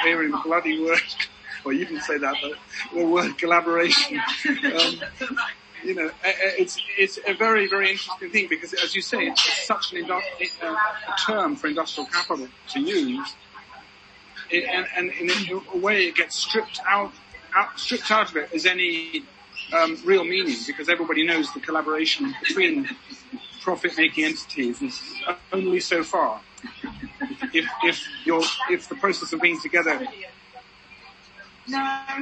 hearing the bloody word, well, you didn't say that, but the word collaboration. It's a very, very interesting thing because, as you say, it's such a term for industrial capital to use. And in a way, it gets stripped out of it as any real meaning, because everybody knows the collaboration between profit-making entities is only so far. If the process of being together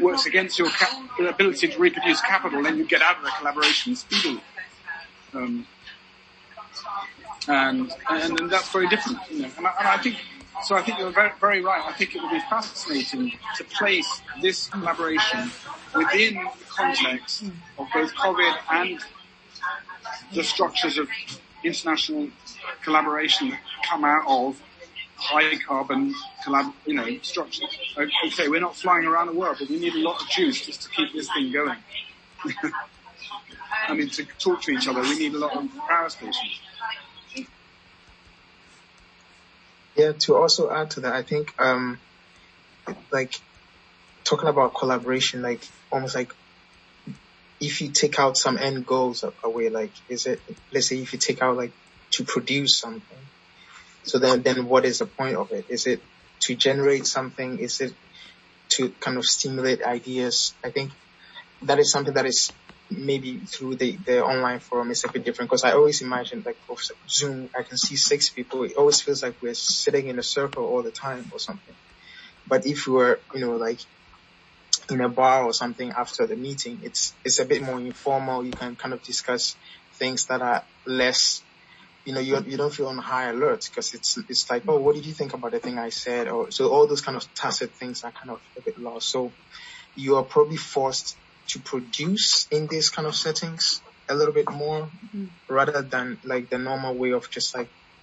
works against your ability to reproduce capital, then you get out of the collaboration speedily. And that's very different, And I think you're very, very right. I think it would be fascinating to place this collaboration within the context of both COVID and the structures of international collaboration that come out of high carbon structures. Okay, we're not flying around the world, but we need a lot of juice just to keep this thing going. To talk to each other, we need a lot of power stations. Yeah, to also add to that, I think, talking about collaboration, almost like if you take out some end goals away, let's say if you take out to produce something, so then what is the point of it? Is it to generate something? Is it to kind of stimulate ideas? I think that is something that is maybe through the online forum is a bit different, because I always imagine for Zoom, I can see 6 people. It always feels like we're sitting in a circle all the time or something. But if we were, in a bar or something after the meeting, it's a bit more informal. You can kind of discuss things that are less, you don't feel on high alert, because it's like, oh, what did you think about the thing I said? So all those kind of tacit things are kind of a bit lost. So you are probably forced to produce in these kind of settings a little bit more, rather than the normal way of just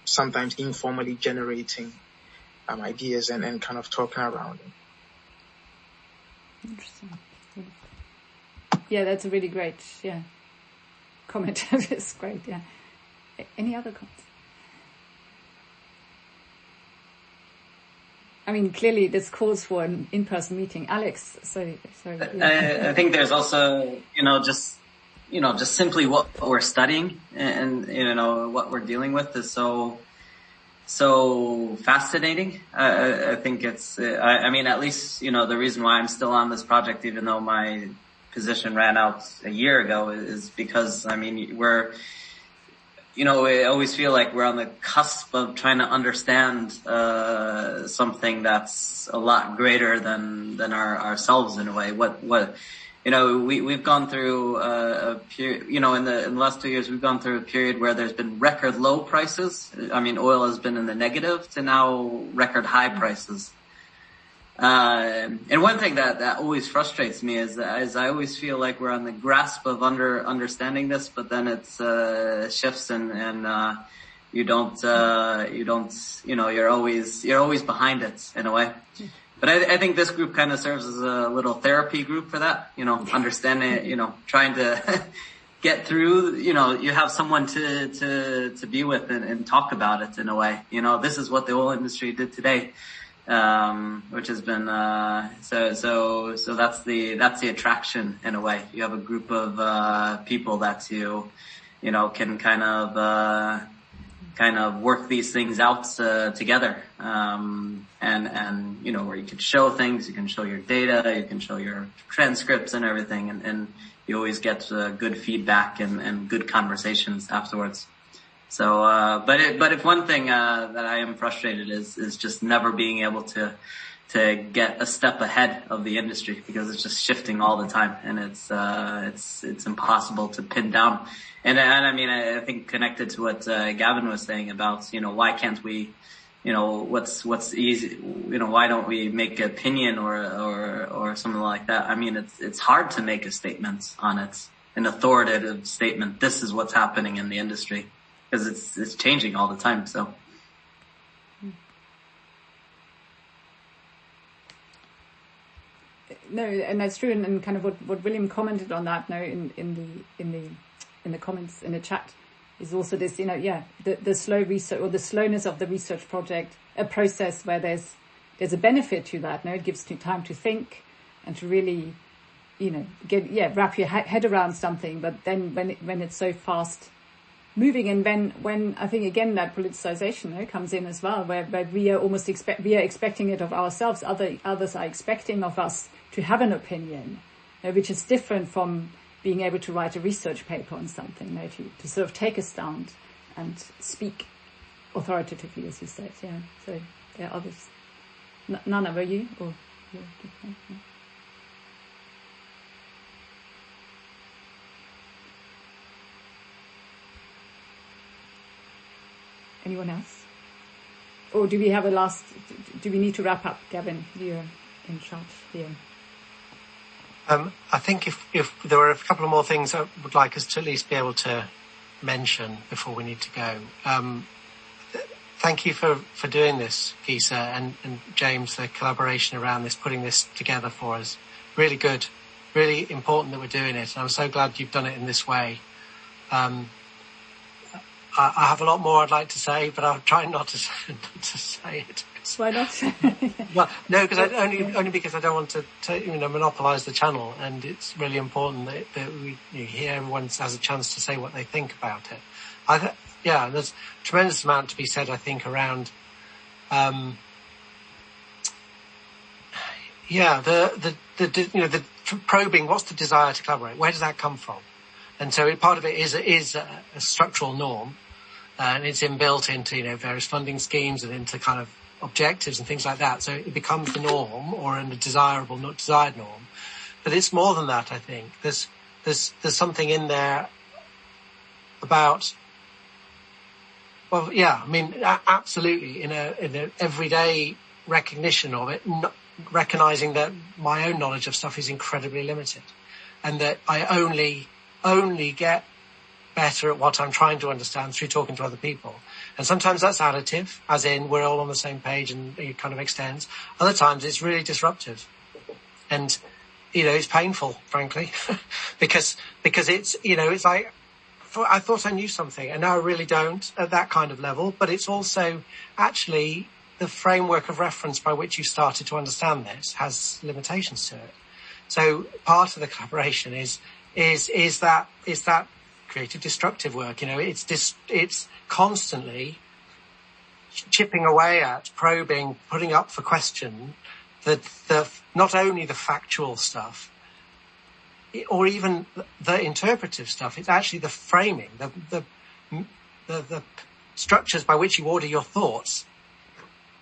sometimes informally generating ideas and kind of talking around it. Interesting. Yeah, that's a really great comment. It's great. Yeah. Any other comments? Clearly this calls for an in-person meeting. Alex, sorry. I think there's also, just simply what we're studying and what we're dealing with is so fascinating. I think it's, at least, the reason why I'm still on this project, even though my position ran out a year ago, is because, I always feel like we're on the cusp of trying to understand something that's a lot greater than ourselves in a way. We've gone through a period, in the last 2 years, we've gone through a period where there's been record low prices. Oil has been in the negative to now record high prices. And one thing that always frustrates me is I always feel like we're on the grasp of understanding this, but then it shifts and you're always behind it in a way. But I think this group kind of serves as a little therapy group for that, understanding, trying to get through, you have someone to be with and talk about it in a way. This is what the oil industry did today. Which has been, so that's the attraction in a way. You have a group of, people that you can kind of work these things out, together. And, where you can show things, you can show your data, you can show your transcripts and everything. And you always get good feedback and good conversations afterwards. So, but if one thing, that I am frustrated is just never being able to get a step ahead of the industry, because it's just shifting all the time, and it's impossible to pin down. And I think connected to what, Gavin was saying about, why can't we, what's easy, why don't we make an opinion or something like that? It's hard to make a statement on it, an authoritative statement. This is what's happening in the industry. Because it's changing all the time, so. No, and that's true, and kind of what William commented on that now in the comments in the chat is also this, the slow research, or the slowness of the research project, a process where there's there's a benefit to that. No, it gives you time to think and to really, wrap your head around something. But then when it's so fast moving, and when I think again that politicization comes in as well, where we are almost expecting it of ourselves. Others are expecting of us to have an opinion, which is different from being able to write a research paper on something, to sort of take a stand and speak authoritatively, as you said. Yeah. So there are others. Nana, were you? Or you? No? Anyone else? Or do we have do we need to wrap up? Gavin, you're in charge here. I think if there were a couple of more things I would like us to at least be able to mention before we need to go. Thank you for doing this, Gisa, and James, the collaboration around this, putting this together for us. Really good, really important that we're doing it. And I'm so glad you've done it in this way. I have a lot more I'd like to say, but I'll try not to say it. Why not? Well, no, because only because I don't want to monopolise the channel, and it's really important that we hear everyone has a chance to say what they think about it. There's a tremendous amount to be said, I think, around the probing. What's the desire to collaborate? Where does that come from? And so part of it is a structural norm, and it's inbuilt into various funding schemes and into kind of objectives and things like that. So it becomes the norm, or a desirable, not desired norm. But it's more than that. I think there's something in there about. Well, yeah, I mean, absolutely, in a everyday recognition of it, recognizing that my own knowledge of stuff is incredibly limited, and that I only get better at what I'm trying to understand through talking to other people. And sometimes that's additive, as in we're all on the same page and it kind of extends. Other times it's really disruptive. And, it's painful, frankly, because it's, it's like, I thought I knew something and now I really don't at that kind of level, but it's also actually the framework of reference by which you started to understand this has limitations to it. So part of the collaboration is that creative destructive work. It's constantly chipping away at, probing, putting up for question the not only the factual stuff or even the interpretive stuff. It's actually the framing, the structures by which you order your thoughts.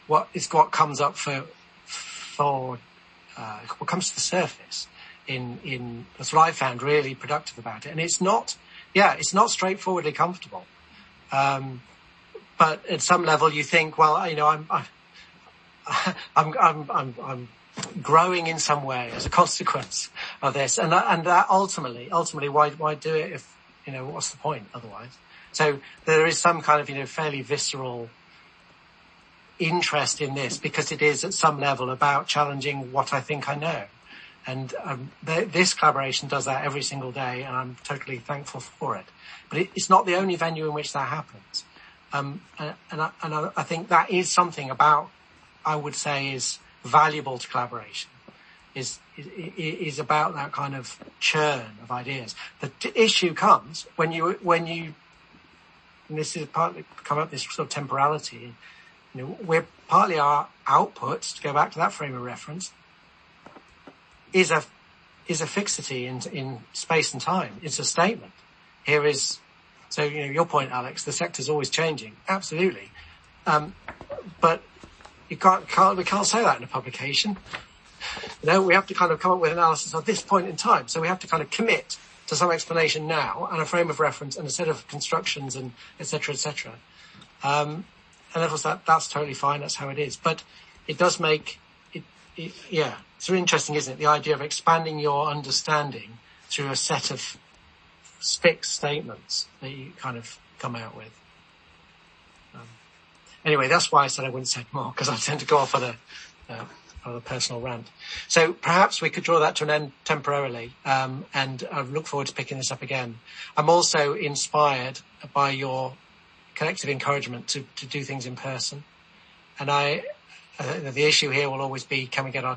What comes up what comes to the surface. That's what I found really productive about it. And it's not straightforwardly comfortable. But at some level you think, well, I'm growing in some way as a consequence of this. And that ultimately, why do it if, what's the point otherwise? So there is some kind of, fairly visceral interest in this because it is at some level about challenging what I think I know. And this collaboration does that every single day, and I'm totally thankful for it. But it's not the only venue in which that happens. And I think that is something about, I would say, is valuable to collaboration. Is about that kind of churn of ideas. The issue comes when you, and this is partly come up this sort of temporality. We're partly our output, to go back to that frame of reference, is a fixity in space and time. It's a statement. So your point, Alex, the sector's always changing. Absolutely. But we can't say that in a publication. We have to kind of come up with analysis at this point in time. So we have to kind of commit to some explanation now and a frame of reference and a set of constructions and et cetera, et cetera. And of course that's totally fine. That's how it is. But it does make it's really interesting, isn't it? The idea of expanding your understanding through a set of fixed statements that you kind of come out with. Anyway, that's why I said I wouldn't say more, because I tend to go off on a personal rant. So perhaps we could draw that to an end temporarily, and I look forward to picking this up again. I'm also inspired by your collective encouragement to do things in person. And The issue here will always be, can we get our